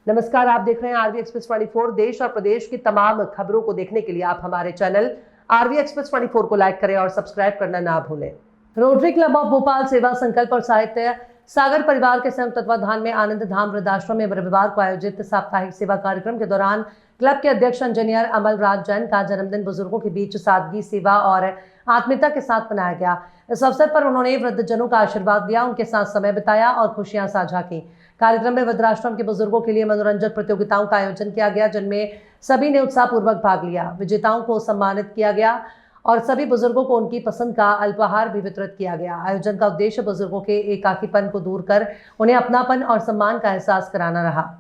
नमस्कार, आप देख रहे हैं आरवी एक्सप्रेस 24। देश और प्रदेश की तमाम खबरों को देखने के लिए आप हमारे चैनल आरवी एक्सप्रेस 24 को लाइक करें और सब्सक्राइब करना ना भूलें। रोटरी क्लब ऑफ भोपाल सेवा संकल्प और साहित्य सागर परिवार के संयुक्त तत्वाधान में आनंद धाम वृद्धाश्रम में रविवार को आयोजित साप्ताहिक सेवा कार्यक्रम के दौरान क्लब के अध्यक्ष इंजीनियर अमल राज जैन का जन्मदिन बुजुर्गों के बीच सादगी, सेवा और आत्मीयता के साथ मनाया गया। इस अवसर पर उन्होंने वृद्धजनों का आशीर्वाद लिया, उनके साथ समय बिताया और खुशियां साझा की। कार्यक्रम में वृद्धाश्रम के बुजुर्गों के लिए मनोरंजक प्रतियोगिताओं का आयोजन किया गया, जिनमें सभी ने उत्साहपूर्वक भाग लिया। विजेताओं को सम्मानित किया गया और सभी बुजुर्गों को उनकी पसंद का अल्पाहार भी वितरित किया गया। आयोजन का उद्देश्य बुजुर्गों के एकाकीपन को दूर कर उन्हें अपनापन और सम्मान का एहसास कराना रहा।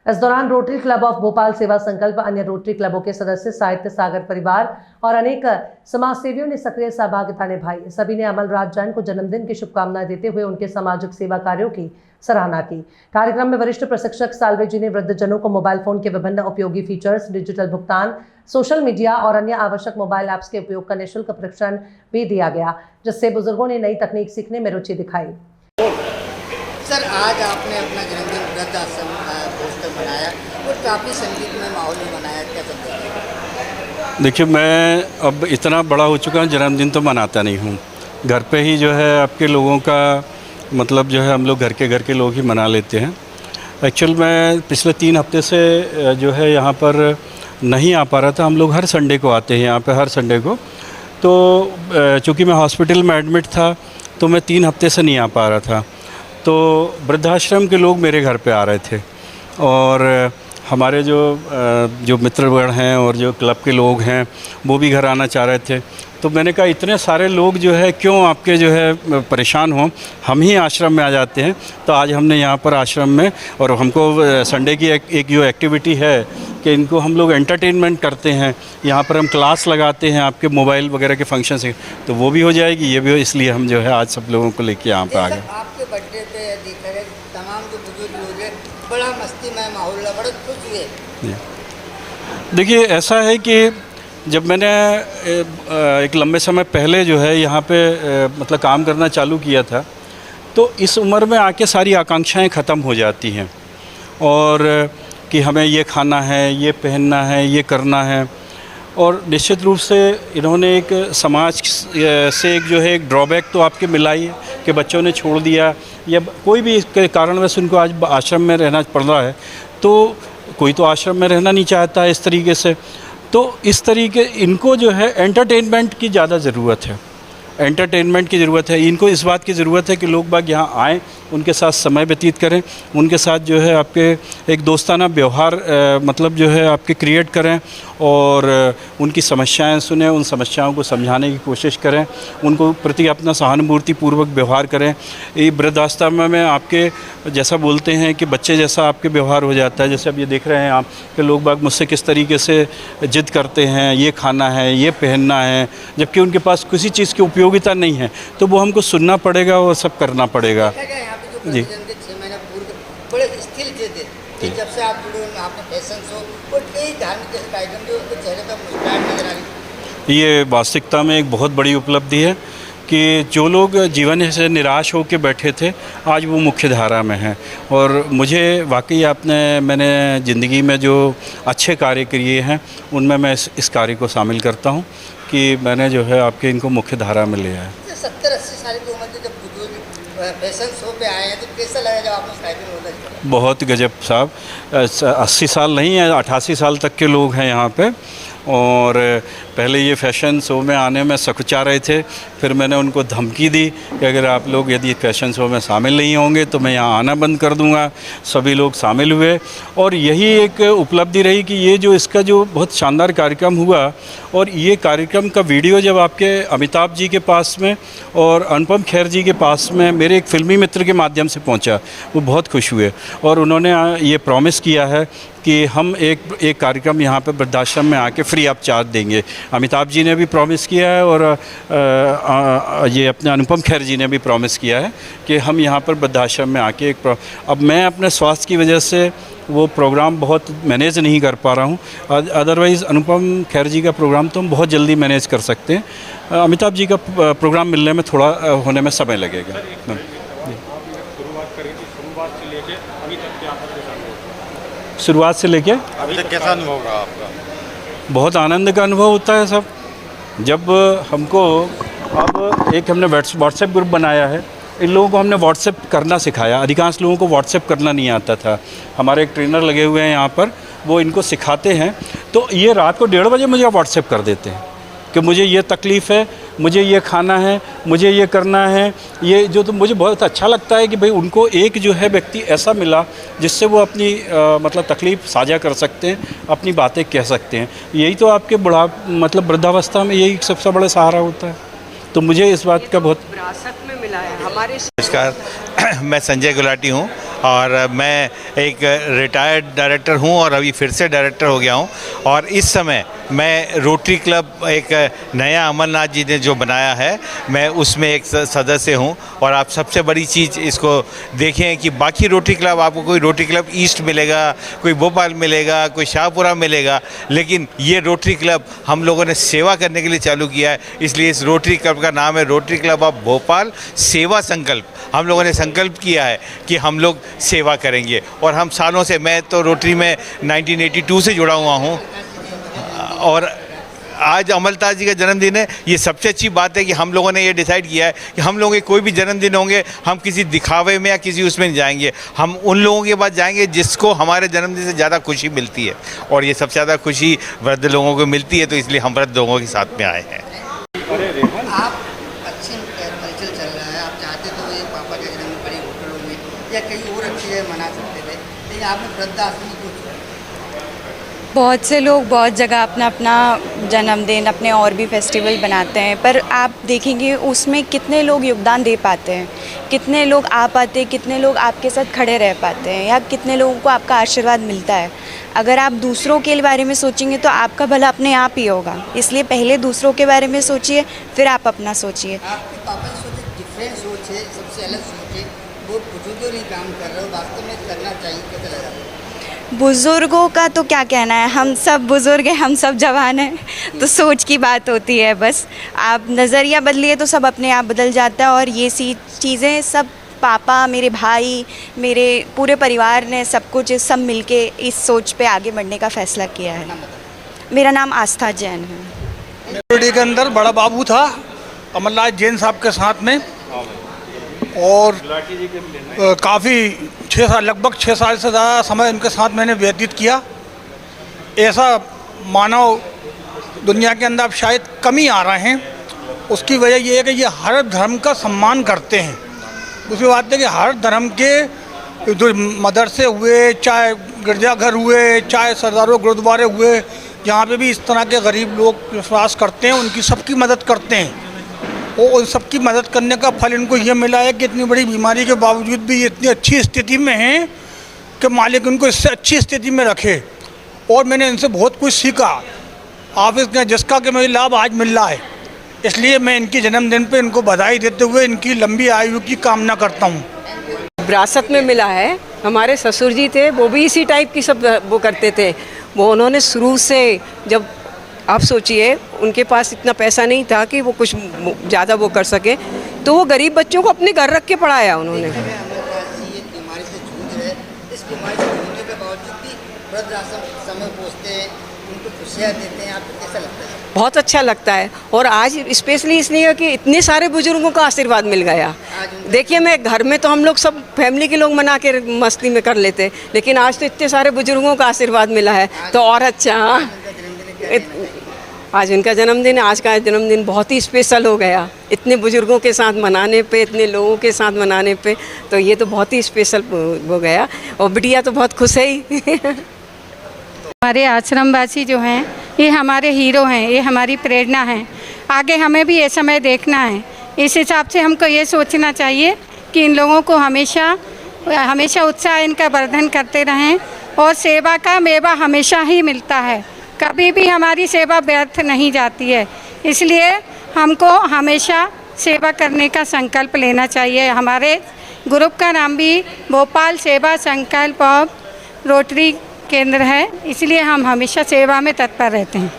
इस दौरान रोटरी क्लब ऑफ भोपाल सेवा संकल्प, अन्य रोटरी क्लबों के सदस्य, साहित्य सागर परिवार और अनेक समाजसेवियों ने सक्रिय सहभागिता निभाई। सभी ने अमल राज जैन को जन्मदिन की शुभकामनाएं देते हुए उनके सामाजिक सेवा कार्यों की सराहना की। कार्यक्रम में वरिष्ठ प्रशिक्षक साल्वे जी ने वृद्धजनों को मोबाइल फोन के विभिन्न उपयोगी फीचर्स, डिजिटल भुगतान, सोशल मीडिया और अन्य आवश्यक मोबाइल ऐप्स के उपयोग का निःशुल्क प्रशिक्षण भी दिया गया, जिससे बुजुर्गों ने नई तकनीक सीखने में रुचि दिखाई। सर, आज आपने अपना जन्मदिन वृद्धाश्रम पोस्टर बनाया और काफ़ी संगीतमय माहौल में बनाया, क्या सब? देखिए, मैं अब इतना बड़ा हो चुका हूँ, जन्मदिन तो मनाता नहीं हूँ। घर पे ही जो है आपके लोगों का मतलब जो है हम लोग घर के लोग ही मना लेते हैं। एक्चुअल मैं पिछले 3 हफ्ते से जो है यहाँ पर नहीं आ पा रहा था। हम लोग हर संडे को आते हैं यहाँ पे, हर संडे को। तो चूँकि मैं हॉस्पिटल में एडमिट था तो मैं 3 हफ्ते से नहीं आ पा रहा था। तो वृद्धाश्रम के लोग मेरे घर पे आ रहे थे और हमारे जो मित्रगण हैं और जो क्लब के लोग हैं वो भी घर आना चाह रहे थे। तो मैंने कहा इतने सारे लोग जो है क्यों आपके जो है परेशान हों, हम ही आश्रम में आ जाते हैं। तो आज हमने यहाँ पर आश्रम में, और हमको संडे की एक जो एक्टिविटी है कि इनको हम लोग एंटरटेनमेंट करते हैं, यहाँ पर हम क्लास लगाते हैं आपके मोबाइल वगैरह के फंक्शन से, तो वो भी हो जाएगी, ये भी हो, इसलिए हम जो है आज सब लोगों को लेके यहाँ पर आ गए। आपके बर्थडे पे देखा गया तमाम जो बुजुर्ग लोग हैं बड़ा मस्तीमय माहौल है, बड़े खुश हुए। देखिए, ऐसा है कि जब मैंने एक लंबे समय पहले जो है यहाँ पे मतलब काम करना चालू किया था, तो इस उम्र में आके सारी आकांक्षाएं ख़त्म हो जाती हैं और कि हमें ये खाना है, ये पहनना है, ये करना है। और निश्चित रूप से इन्होंने एक समाज से एक जो है एक ड्रॉबैक तो आपके मिला ही है कि बच्चों ने छोड़ दिया या कोई भी इसके कारणवश उनको आज आश्रम में रहना पड़ रहा है। तो कोई तो आश्रम में रहना नहीं चाहता है इस तरीके से। तो इस तरीके इनको जो है एंटरटेनमेंट की ज़्यादा ज़रूरत है, एंटरटेनमेंट की ज़रूरत है। इनको इस बात की ज़रूरत है कि लोग बाग यहाँ आएँ, उनके साथ समय व्यतीत करें, उनके साथ जो है आपके एक दोस्ताना व्यवहार मतलब जो है आपके क्रिएट करें और उनकी समस्याएं सुनें, उन समस्याओं को समझाने की कोशिश करें, उनको प्रति अपना सहानुभूतिपूर्वक व्यवहार करें। ये वृद्धावस्था में आपके जैसा बोलते हैं कि बच्चे जैसा आपके व्यवहार हो जाता है। जैसे अब ये देख रहे हैं आप कि लोग बाग मुझसे किस तरीके से जिद करते हैं, ये खाना है, ये पहनना है, जबकि उनके पास किसी चीज़ की उपयोगिता नहीं है। तो वो हमको सुनना पड़ेगा और सब करना पड़ेगा। जी, 6 महीने पूर्व बड़े स्थिर थे, जब से आप जुड़े हैं, आपने फैशन शो और कई धार्मिक कार्यक्रम जो उनके चेहरे पर मुस्कुराहट नजर आ रही है। ये वास्तविकता में एक बहुत बड़ी उपलब्धि है कि जो लोग जीवन से निराश होकर बैठे थे आज वो मुख्य धारा में हैं। और मुझे वाकई मैंने ज़िंदगी में जो अच्छे कार्य किए हैं उनमें मैं इस कार्य को शामिल करता हूं कि मैंने जो है आपके इनको मुख्य धारा में लिया है। 70-80 साल की उम्र के जब बुजुर्ग फैशन शो पे आए हैं तो कैसा लगा जब आपने साइकिल रोका? बहुत गजब साहब, 80 साल नहीं है, 88 साल तक के लोग हैं यहाँ पे। और पहले ये फैशन शो में आने में सकुचा रहे थे, फिर मैंने उनको धमकी दी कि अगर आप लोग यदि फैशन शो में शामिल नहीं होंगे तो मैं यहाँ आना बंद कर दूँगा। सभी लोग शामिल हुए और यही एक उपलब्धि रही कि ये जो इसका जो बहुत शानदार कार्यक्रम हुआ, और ये कार्यक्रम का वीडियो जब आपके अमिताभ जी के पास में और अनुपम खेर जी के पास में मेरे एक फिल्मी मित्र के माध्यम से पहुँचा, वो बहुत खुश हुए और उन्होंने ये प्रॉमिस किया है कि हम एक कार्यक्रम यहाँ पे वृद्धाश्रम में आके फ्री ऑफ चार्ज देंगे। अमिताभ जी ने भी प्रॉमिस किया है और ये अपने अनुपम खेर जी ने भी प्रॉमिस किया है कि हम यहाँ पर वृद्धाश्रम में आके अब मैं अपने स्वास्थ्य की वजह से वो प्रोग्राम बहुत मैनेज नहीं कर पा रहा हूँ। अदरवाइज़ अनुपम खेर जी का प्रोग्राम तो हम बहुत जल्दी मैनेज कर सकते हैं। अमिताभ जी का प्रोग्राम मिलने में थोड़ा होने में समय लगेगा। शुरुआत से लेके अभी तक कैसा अनुभव रहा आपका? बहुत आनंद का अनुभव होता है सब। जब हमको अब एक हमने व्हाट्सएप ग्रुप बनाया है, इन लोगों को हमने व्हाट्सएप करना सिखाया। अधिकांश लोगों को व्हाट्सएप करना नहीं आता था। हमारे एक ट्रेनर लगे हुए हैं यहाँ पर, वो इनको सिखाते हैं। तो ये रात को 1:30 बजे मुझे व्हाट्सएप कर देते हैं कि मुझे ये तकलीफ़ है, मुझे ये खाना है, मुझे ये करना है। ये जो तो मुझे बहुत अच्छा लगता है कि भाई उनको एक जो है व्यक्ति ऐसा मिला जिससे वो अपनी मतलब तकलीफ़ साझा कर सकते हैं, अपनी बातें कह सकते हैं। यही तो आपके मतलब वृद्धावस्था में यही सबसे बड़ा सहारा होता है। तो मुझे इस बात का बहुत विरासत में मिला है हमारे। नमस्कार, मैं संजय गुलाटी हूँ और मैं एक रिटायर्ड डायरेक्टर हूँ और अभी फिर से डायरेक्टर हो गया हूँ। और इस समय मैं रोटरी क्लब, एक नया अमरनाथ जी ने जो बनाया है, मैं उसमें एक सदस्य हूँ। और आप सबसे बड़ी चीज़ इसको देखें कि बाकी रोटरी क्लब, आपको कोई रोटरी क्लब ईस्ट मिलेगा, कोई भोपाल मिलेगा, कोई शाहपुरा मिलेगा, लेकिन ये रोटरी क्लब हम लोगों ने सेवा करने के लिए चालू किया है। इसलिए इस रोटरी क्लब का नाम है रोटरी क्लब ऑफ भोपाल सेवा संकल्प। हम लोगों ने संकल्प किया है कि हम लोग सेवा करेंगे। और हम सालों से, मैं तो रोटरी में 1982 से जुड़ा हुआ हूँ और आज अमलताज जी का जन्मदिन है। ये सबसे अच्छी बात है कि हम लोगों ने ये डिसाइड किया है कि हम लोगों के कोई भी जन्मदिन होंगे, हम किसी दिखावे में या किसी उसमें नहीं जाएंगे। हम उन लोगों के पास जाएंगे जिसको हमारे जन्मदिन से ज़्यादा खुशी मिलती है, और ये सबसे ज़्यादा खुशी वृद्ध लोगों को मिलती है। तो इसलिए हम वृद्ध लोगों के साथ में आए हैं। आप अच्छे कल्चर चल रहा है, आप चाहते तो ये पापा के जन्म बड़ी होटलों में या कहीं और अच्छी जगह मना सकते थे, लेकिन आपने वृद्धाश्रम को बहुत से लोग बहुत जगह अपना अपना जन्मदिन, अपने और भी फेस्टिवल बनाते हैं, पर आप देखेंगे उसमें कितने लोग योगदान दे पाते हैं, कितने लोग आ पाते हैं, कितने लोग आपके साथ खड़े रह पाते हैं, या कितने लोगों को आपका आशीर्वाद मिलता है। अगर आप दूसरों के बारे में सोचेंगे तो आपका भला अपने आप ही होगा। इसलिए पहले दूसरों के बारे में सोचिए, फिर आप अपना सोचिए। आपके पापा की सोच डिफरेंट सोच है, सबसे अलग सोच है, वो बुजुर्गों नहीं काम कर रहे हो, वास्तव में करना चाहिए। कैसा लगा? बुज़ुर्गों का तो क्या कहना है, हम सब बुज़ुर्ग हैं, हम सब जवान हैं, तो सोच की बात होती है। बस आप नज़रिया बदलिए तो सब अपने आप बदल जाता है। और ये सी चीज़ें सब पापा, मेरे भाई, मेरे पूरे परिवार ने सब कुछ सब मिलके इस सोच पे आगे बढ़ने का फ़ैसला किया है। मेरा नाम आस्था जैन है। रोटी के अंदर बड़ा बाबू था अमरनाथ जैन साहब के साथ में, और काफ़ी 6 साल, लगभग 6 साल से ज़्यादा समय उनके साथ मैंने व्यतीत किया। ऐसा मानव दुनिया के अंदर अब शायद कम ही आ रहे हैं। उसकी वजह ये है कि ये हर धर्म का सम्मान करते हैं। दूसरी बात है कि हर धर्म के जो मदरसे हुए, चाहे गिरजाघर हुए, चाहे सरदारों गुरुद्वारे हुए, जहाँ पे भी इस तरह के गरीब लोग विश्वास करते हैं, उनकी सबकी मदद करते हैं। और उन सबकी मदद करने का फल इनको ये मिला है कि इतनी बड़ी बीमारी के बावजूद भी ये इतनी अच्छी स्थिति में हैं कि मालिक उनको इससे अच्छी स्थिति में रखे। और मैंने इनसे बहुत कुछ सीखा, ऑफिस में जिसका कि मुझे लाभ आज मिल रहा है। इसलिए मैं इनके जन्मदिन पे इनको बधाई देते हुए इनकी लंबी आयु की कामना करता हूँ। विरासत में मिला है। हमारे ससुर जी थे, वो भी इसी टाइप की सब वो करते थे। वो उन्होंने शुरू से, जब आप सोचिए उनके पास इतना पैसा नहीं था कि वो कुछ ज़्यादा वो कर सके, तो वो गरीब बच्चों को अपने घर रख के पढ़ाया उन्होंने। बीमारी से जूझ रहे, इस बीमारी से जूझने के बावजूद भी वृद्धाश्रम समय पहुँचते हैं, उनको खुशियाँ देते हैं। आपको कैसा लगता है? बहुत अच्छा लगता है। और आज स्पेशली इसलिए कि इतने सारे बुजुर्गों का आशीर्वाद मिल गया। देखिए, मैं घर में तो हम लोग सब फैमिली के लोग मना के मस्ती में कर लेते, लेकिन आज तो इतने सारे बुजुर्गों का आशीर्वाद मिला है तो और अच्छा। आज उनका जन्मदिन है। आज का जन्मदिन बहुत ही स्पेशल हो गया, इतने बुजुर्गों के साथ मनाने पे, इतने लोगों के साथ मनाने पे, तो ये तो बहुत ही स्पेशल हो गया। और बिटिया तो बहुत खुश है ही। हमारे आश्रमवासी जो हैं ये हमारे हीरो हैं, ये हमारी प्रेरणा हैं। आगे हमें भी ये समय देखना है। इस हिसाब से हमको ये सोचना चाहिए कि इन लोगों को हमेशा उत्साह इनका वर्धन करते रहें, और सेवा का मेवा हमेशा ही मिलता है, कभी भी हमारी सेवा व्यर्थ नहीं जाती है। इसलिए हमको हमेशा सेवा करने का संकल्प लेना चाहिए। हमारे ग्रुप का नाम भी भोपाल सेवा संकल्प ऑफ रोटरी केंद्र है, इसलिए हम हमेशा सेवा में तत्पर रहते हैं।